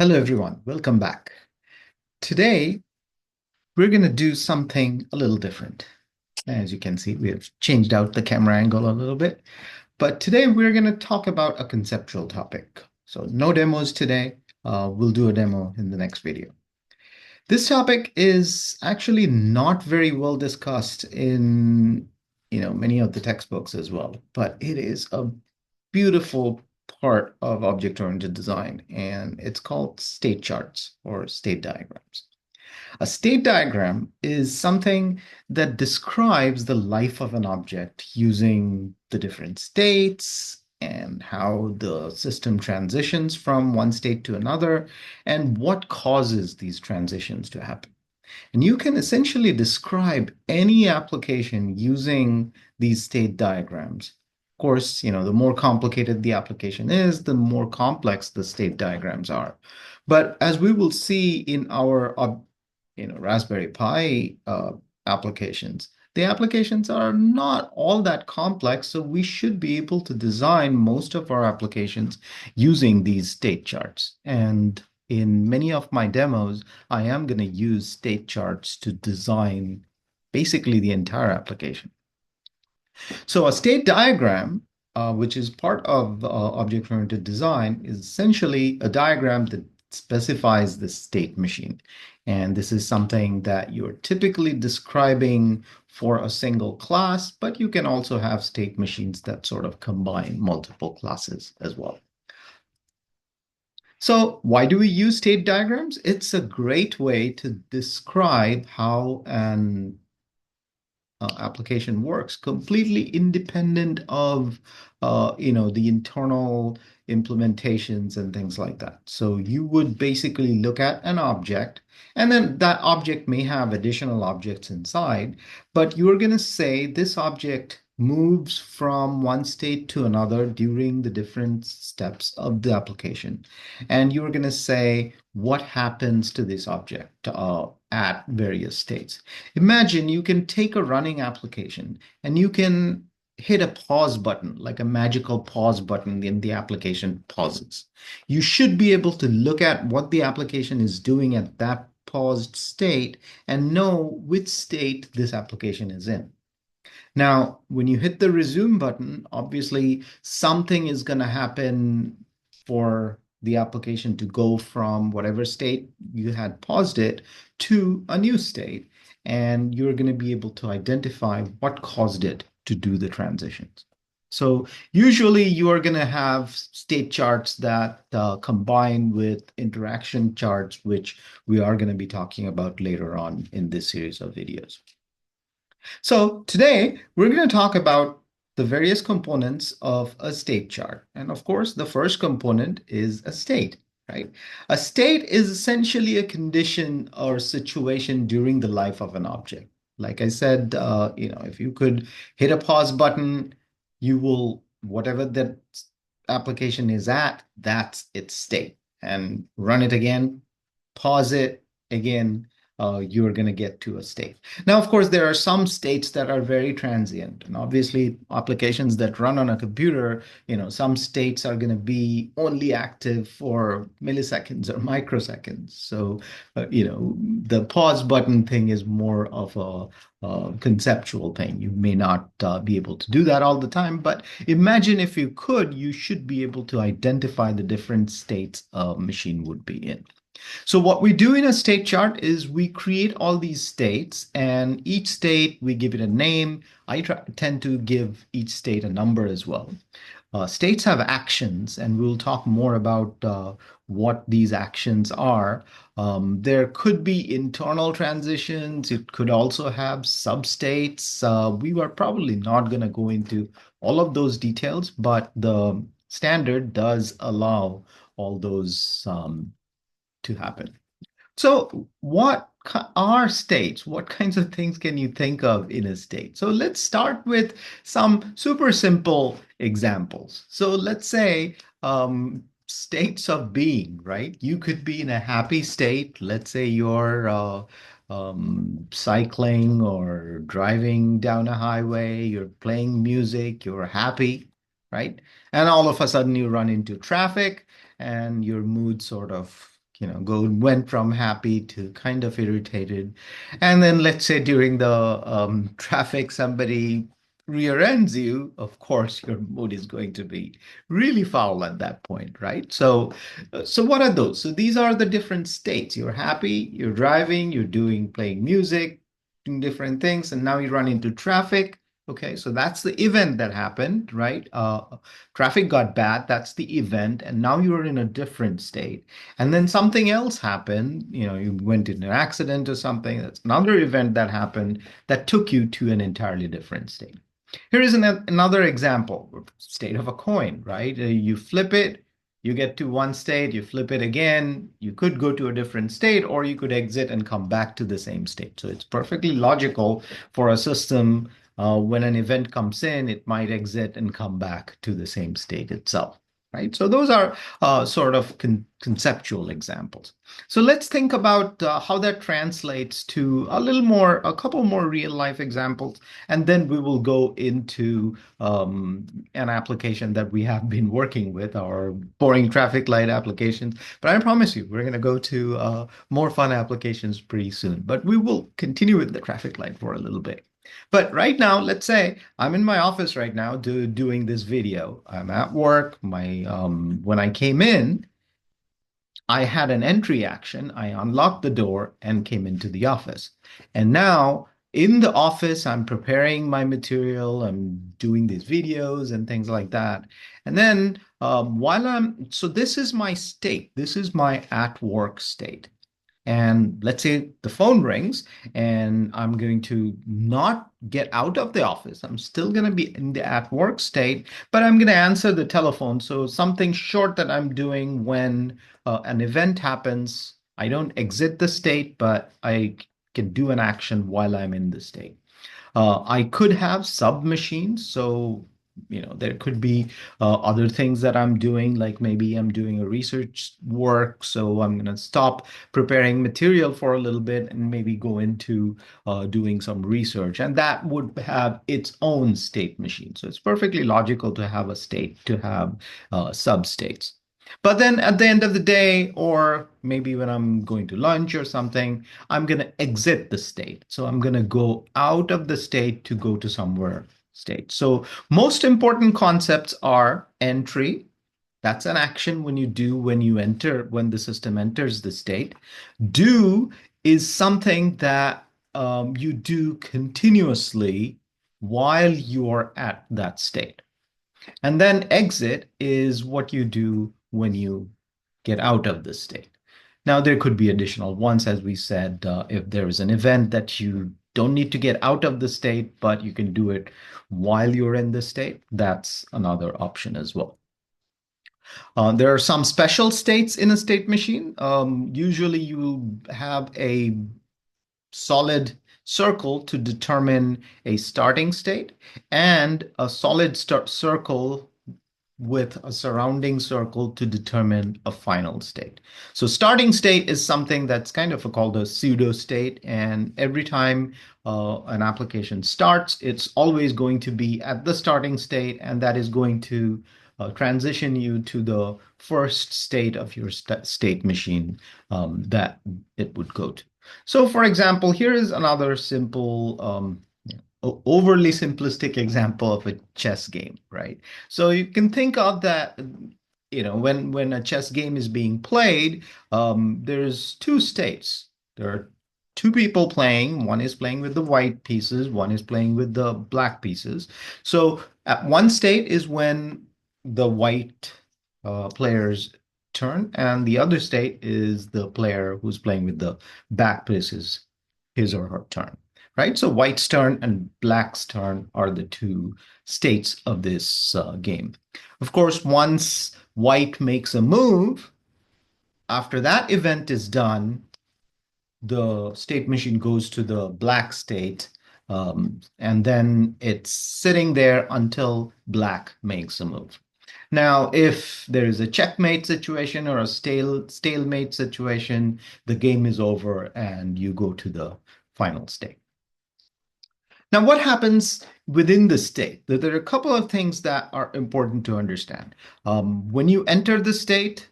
Hello, everyone. Welcome back. Today, we're going to do something a little different. As you can see, we have changed out the camera angle a little bit. But today, we're going to talk about a conceptual topic. So no demos today. We'll do a demo in the next video. This topic is actually not very well discussed in many of the textbooks as well, but it is a beautiful part of object-oriented design, and it's called state charts or state diagrams. A state diagram is something that describes the life of an object using the different states and how the system transitions from one state to another and what causes these transitions to happen. And you can essentially describe any application using these state diagrams. Of course, the more complicated the application is, the more complex the state diagrams are. But as we will see in our Raspberry Pi applications, the applications are not all that complex, so we should be able to design most of our applications using these state charts. And in many of my demos, I am going to use state charts to design basically the entire application. So a state diagram, which is part of object-oriented design, is essentially a diagram that specifies the state machine. And this is something that you're typically describing for a single class, but you can also have state machines that sort of combine multiple classes as well. So why do we use state diagrams? It's a great way to describe how an application works, completely independent of the internal implementations and things like that. So you would basically look at an object, and then that object may have additional objects inside, but you're going to say this object moves from one state to another during the different steps of the application. And you're going to say what happens to this object at various states. Imagine you can take a running application and you can hit a pause button, like a magical pause button, and the application pauses. You should be able to look at what the application is doing at that paused state and know which state this application is in. Now, when you hit the resume button, obviously something is going to happen for the application to go from whatever state you had paused it to a new state. And you're going to be able to identify what caused it to do the transitions. So usually you are going to have state charts that combine with interaction charts, which we are going to be talking about later on in this series of videos. So today we're going to talk about the various components of a state chart. And of course, the first component is a state, right? A state is essentially a condition or situation during the life of an object. Like I said, if you could hit a pause button, you will, whatever the application is at, that's its state. And run it again, pause it again, you're going to get to a state. Now, of course, there are some states that are very transient. And obviously, applications that run on a computer, some states are going to be only active for milliseconds or microseconds. So, the pause button thing is more of a conceptual thing. You may not be able to do that all the time, but imagine if you could, you should be able to identify the different states a machine would be in. So what we do in a state chart is we create all these states, and each state we give it a name. I tend to give each state a number as well. States have actions, and we'll talk more about what these actions are. There could be internal transitions. It could also have substates. We were probably not going to go into all of those details, but the standard does allow all those to happen. So what are states? What kinds of things can you think of in a state? So let's start with some super simple examples. So let's say states of being, right? You could be in a happy state. Let's say you're cycling or driving down a highway, you're playing music, you're happy, right? And all of a sudden you run into traffic and your mood sort of went from happy to kind of irritated. And then let's say during the traffic, somebody rear ends you, of course, your mood is going to be really foul at that point, right? So what are those? So these are the different states. You're happy, you're driving, playing music, doing different things, and now you run into traffic. Okay, so that's the event that happened, right? Traffic got bad, that's the event, and now you're in a different state. And then something else happened, you went in an accident or something. That's another event that happened that took you to an entirely different state. Here is another example, state of a coin, right? You flip it, you get to one state, you flip it again, you could go to a different state, or you could exit and come back to the same state. So it's perfectly logical for a system. When an event comes in, it might exit and come back to the same state itself, right? So those are sort of conceptual examples. So let's think about how that translates to a couple more real life examples, and then we will go into an application that we have been working with, our boring traffic light applications. But I promise you, we're going to go to more fun applications pretty soon. But we will continue with the traffic light for a little bit. But right now, let's say I'm in my office right now doing this video. I'm at work. When I came in, I had an entry action. I unlocked the door and came into the office. And now in the office, I'm preparing my material. I'm doing these videos and things like that. And then so this is my state. This is my at work state. And let's say the phone rings and I'm going to not get out of the office. I'm still going to be in the at work state, but I'm going to answer the telephone. So something short that I'm doing when an event happens, I don't exit the state, but I can do an action while I'm in the state. I could have sub machines. So, there could be other things that I'm doing, like maybe I'm doing a research work. So I'm going to stop preparing material for a little bit and maybe go into doing some research. And that would have its own state machine. So it's perfectly logical to have a state, to have sub states. But then at the end of the day, or maybe when I'm going to lunch or something, I'm going to exit the state. So I'm going to go out of the state to go to somewhere state. So most important concepts are entry. That's an action when when the system enters the state. Do is something that you do continuously while you're at that state. And then exit is what you do when you get out of the state. Now, there could be additional ones, as we said, if there is an event that you don't need to get out of the state, but you can do it while you're in the state. That's another option as well. There are some special states in a state machine. Usually you have a solid circle to determine a starting state and a solid circle with a surrounding circle to determine a final state. So starting state is something that's kind of called a pseudo state. And every time an application starts, it's always going to be at the starting state. And that is going to transition you to the first state of your state machine that it would go to. So for example, here is another simple overly simplistic example of a chess game, right? So you can think of that, when a chess game is being played, there's two states. There are two people playing. One is playing with the white pieces, one is playing with the black pieces. So at one state is when the white player's turn, and the other state is the player who's playing with the black pieces, his or her turn. Right? So white's turn and black's turn are the two states of this game. Of course, once white makes a move, after that event is done, the state machine goes to the black state, and then it's sitting there until black makes a move. Now, if there is a checkmate situation or a stalemate situation, the game is over and you go to the final state. Now, what happens within the state? There are a couple of things that are important to understand. When you enter the state,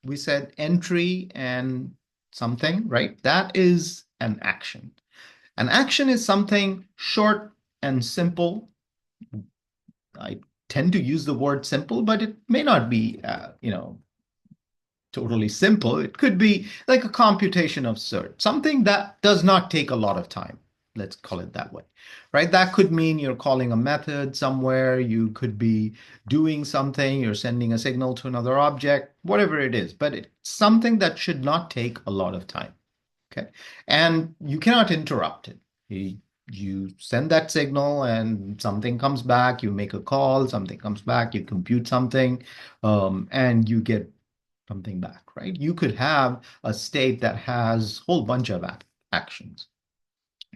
we said entry and something, right? That is an action. An action is something short and simple. I tend to use the word simple, but it may not be, totally simple. It could be like a computation of sort, something that does not take a lot of time. Let's call it that way, right? That could mean you're calling a method somewhere. You could be doing something. You're sending a signal to another object, whatever it is. But it's something that should not take a lot of time. Okay. And you cannot interrupt it. You send that signal and something comes back, you make a call, something comes back, you compute something, and you get something back, right? You could have a state that has a whole bunch of actions.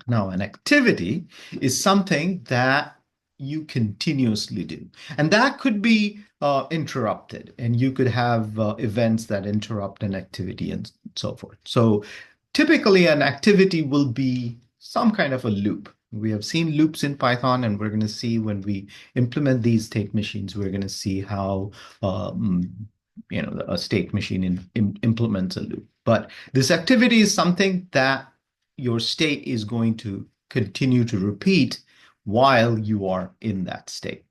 Now, an activity is something that you continuously do. And that could be interrupted. And you could have events that interrupt an activity and so forth. So typically, an activity will be some kind of a loop. We have seen loops in Python, and we're going to see when we implement these state machines, we're going to see how a state machine implements a loop. But this activity is something that your state is going to continue to repeat while you are in that state.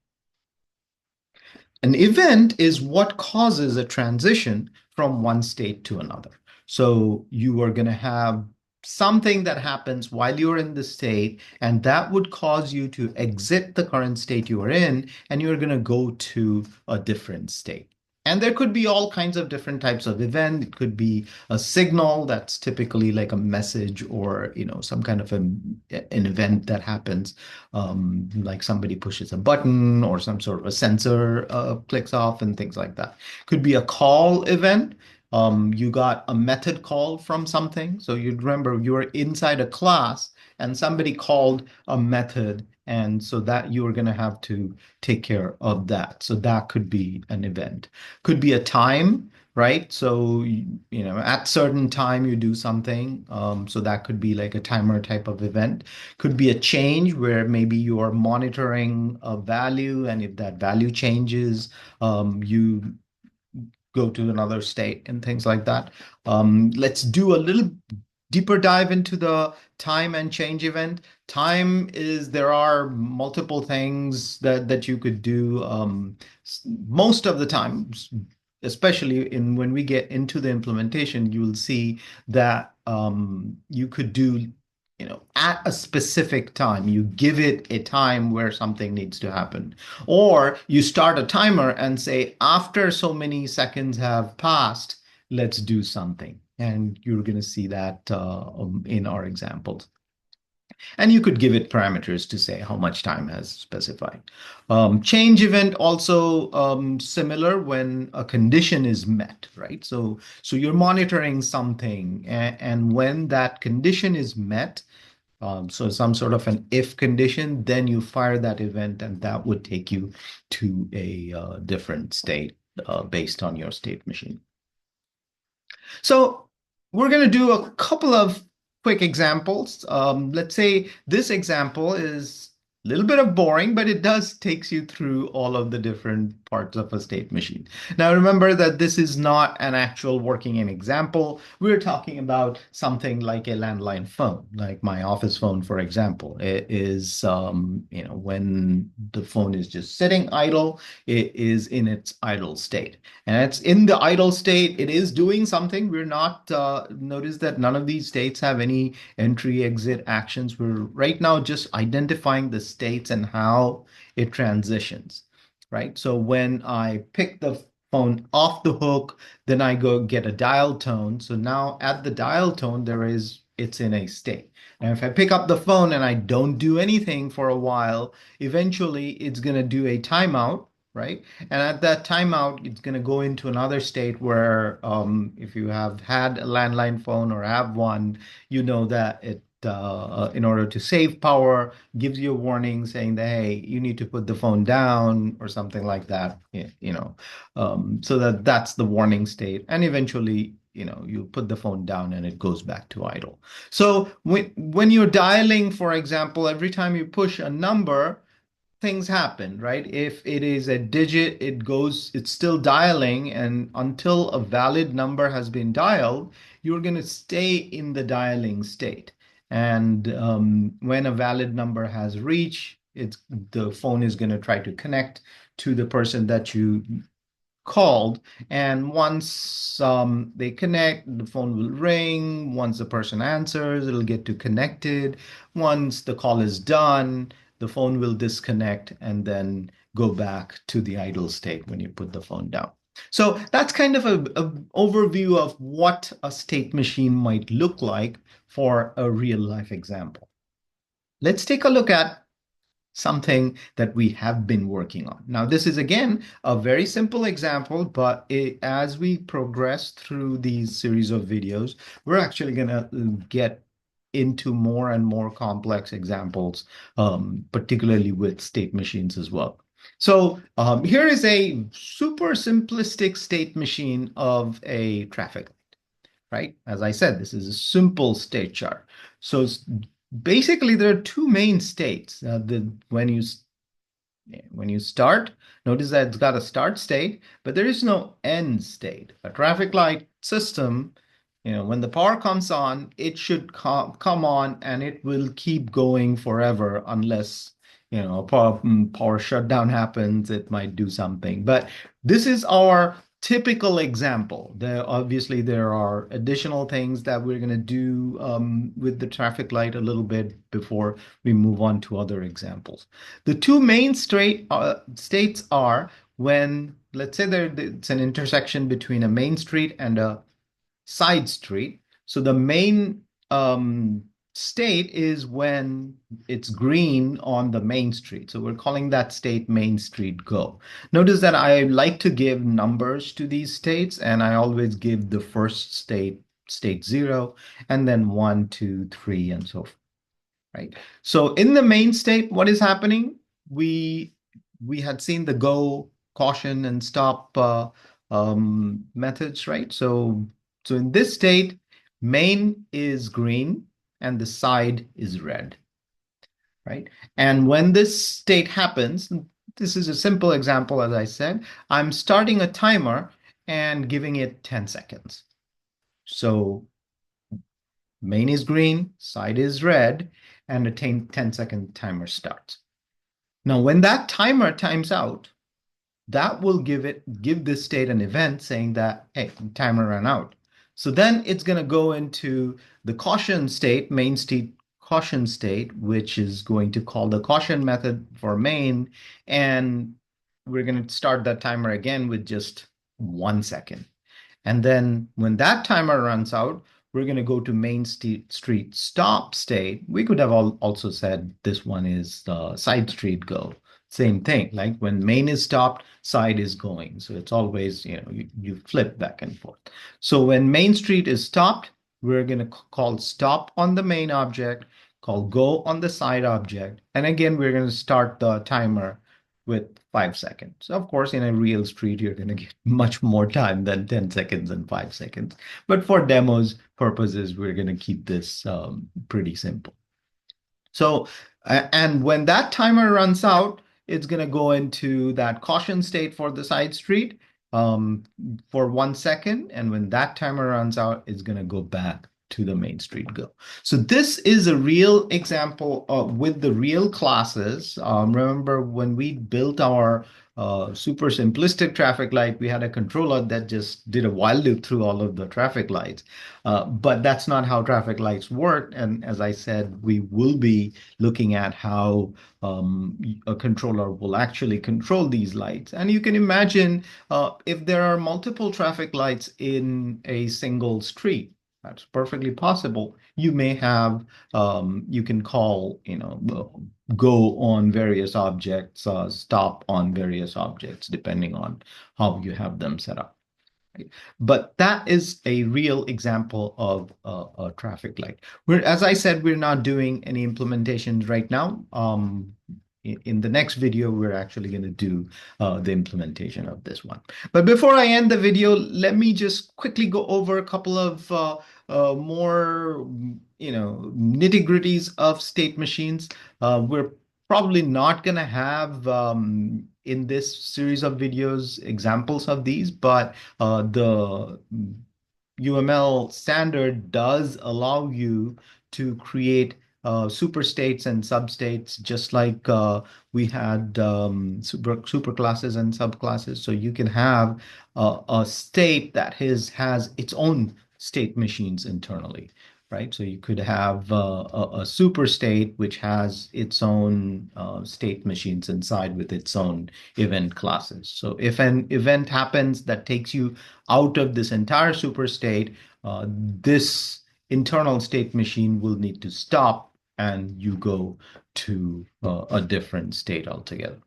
An event is what causes a transition from one state to another. So you are going to have something that happens while you're in the state, and that would cause you to exit the current state you are in, and you're going to go to a different state. And there could be all kinds of different types of event. It could be a signal that's typically like a message or, some kind of an event that happens, like somebody pushes a button or some sort of a sensor clicks off and things like that. Could be a call event. You got a method call from something. So you'd remember you were inside a class and somebody called a method. And so that you are going to have to take care of that. So that could be an event. Could be a time, right? So, at certain time you do something. So that could be like a timer type of event. Could be a change where maybe you are monitoring a value. And if that value changes, you go to another state and things like that. Let's do a little deeper dive into the time and change event. Time is there are multiple things that you could do. Most of the time, especially when we get into the implementation, you will see that you could do at a specific time, you give it a time where something needs to happen. Or you start a timer and say, after so many seconds have passed, let's do something. And you're going to see that in our examples. And you could give it parameters to say how much time has specified. Change event also similar when a condition is met, right? So you're monitoring something, and when that condition is met, so some sort of an if condition, then you fire that event, and that would take you to a different state based on your state machine. So we're going to do a couple of quick examples. Let's say this example is a little bit of boring, but it does takes you through all of the different parts of a state machine. Now, remember that this is not an actual working in example. We're talking about something like a landline phone, like my office phone, for example. It is, when the phone is just sitting idle, it is in its idle state. And it's in the idle state, it is doing something. We're not, notice that none of these states have any entry exit actions. We're right now just identifying the states and how it transitions, right? So when I pick the phone off the hook, then I go get a dial tone. So now at the dial tone, it's in a state. And if I pick up the phone and I don't do anything for a while, eventually it's going to do a timeout, right? And at that timeout, it's going to go into another state where if you have had a landline phone or have one, you know that it in order to save power, gives you a warning saying that, hey, you need to put the phone down or something like that, so that's the warning state. And eventually, you put the phone down and it goes back to idle. So when you're dialing, for example, every time you push a number, things happen, right? If it is a digit, it's still dialing, and until a valid number has been dialed, you're going to stay in the dialing state. And when a valid number has reached, the phone is going to try to connect to the person that you called. And once they connect, the phone will ring. Once the person answers, it'll get to connected. Once the call is done, the phone will disconnect and then go back to the idle state when you put the phone down. So that's kind of a overview of what a state machine might look like for a real life example. Let's take a look at something that we have been working on. Now, this is again a very simple example, but as we progress through these series of videos, we're actually going to get into more and more complex examples, particularly with state machines as well. So here is a super simplistic state machine of a traffic, right? As I said, this is a simple state chart. So basically, there are two main states. When you start, notice that it's got a start state, but there is no end state. A traffic light system, when the power comes on, it should come on and it will keep going forever unless, a power shutdown happens, it might do something. But this is our typical example. Obviously, there are additional things that we're going to do with the traffic light a little bit before we move on to other examples. The two main states are when, let's say, it's an intersection between a main street and a side street. So the main state is when it's green on the main street. So we're calling that state main street go. Notice that I like to give numbers to these states, and I always give the first state, state 0, and then 1, 2, 3, and so forth. Right. So in the main state, what is happening? We had seen the go, caution, and stop methods, right? So in this state, main is green and the side is red, right? And when this state happens, this is a simple example, as I said, I'm starting a timer and giving it 10 seconds. So main is green, side is red, and a 10-second timer starts. Now, when that timer times out, that will give this state an event saying that, hey, timer ran out. So then it's going to go into the caution state, main state caution state, which is going to call the caution method for main. And we're going to start that timer again with just 1 second. And then when that timer runs out, we're going to go to main street stop state. We could have also said this one is side street go. Same thing, like when main is stopped, side is going. So it's always, you flip back and forth. So when main street is stopped, we're going to call stop on the main object, call go on the side object. And again, we're going to start the timer with 5 seconds. Of course, in a real street, you're going to get much more time than 10 seconds and 5 seconds. But for demos purposes, we're going to keep this pretty simple. So, and when that timer runs out, it's going to go into that caution state for the side street for 1 second. And when that timer runs out, it's going to go back to the main street go. So this is a real example with the real classes. Remember when we built our super simplistic traffic light, we had a controller that just did a while loop through all of the traffic lights. But that's not how traffic lights work. And as I said, we will be looking at how a controller will actually control these lights. And you can imagine if there are multiple traffic lights in a single street, that's perfectly possible. You may have, you can call, go on various objects, stop on various objects, depending on how you have them set up. Right? But that is a real example of a traffic light. As I said, we're not doing any implementations right now. In the next video, we're actually going to do the implementation of this one. But before I end the video, let me just quickly go over a couple of more, nitty-gritties of state machines. We're probably not going to have in this series of videos examples of these, but the UML standard does allow you to create superstates and substates, just like we had superclasses and subclasses. So you can have a state that has its own state machines internally, right? So you could have a super state which has its own state machines inside with its own event classes. So if an event happens that takes you out of this entire super state, this internal state machine will need to stop and you go to a different state altogether.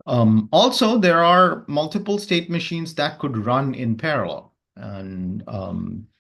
Also, there are multiple state machines that could run in parallel, and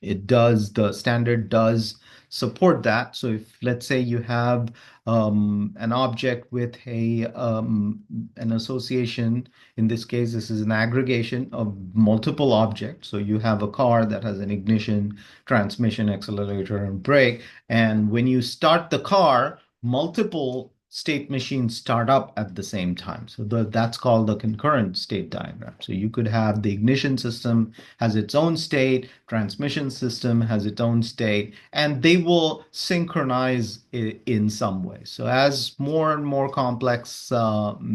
the standard does support that. So if, let's say, you have an object with an association, in this case, this is an aggregation of multiple objects. So you have a car that has an ignition, transmission, accelerator, and brake. And when you start the car, multiple state machines start up at the same time. So that's called the concurrent state diagram. So you could have the ignition system has its own state, transmission system has its own state, and they will synchronize in some way. So as more and more complex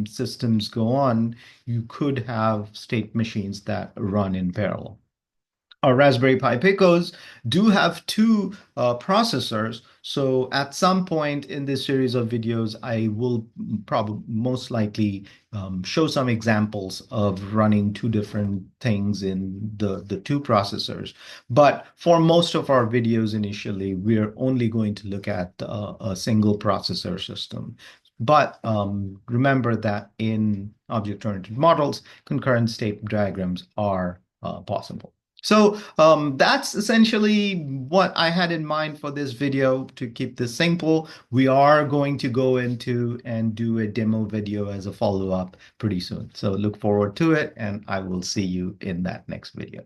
systems go on, you could have state machines that run in parallel. Our Raspberry Pi Picos do have two processors. So at some point in this series of videos, I will probably most likely show some examples of running two different things in the two processors. But for most of our videos initially, we're only going to look at a single processor system. But remember that in object-oriented models, concurrent state diagrams are possible. So that's essentially what I had in mind for this video. To keep this simple, we are going to go into and do a demo video as a follow-up pretty soon. So look forward to it, and I will see you in that next video.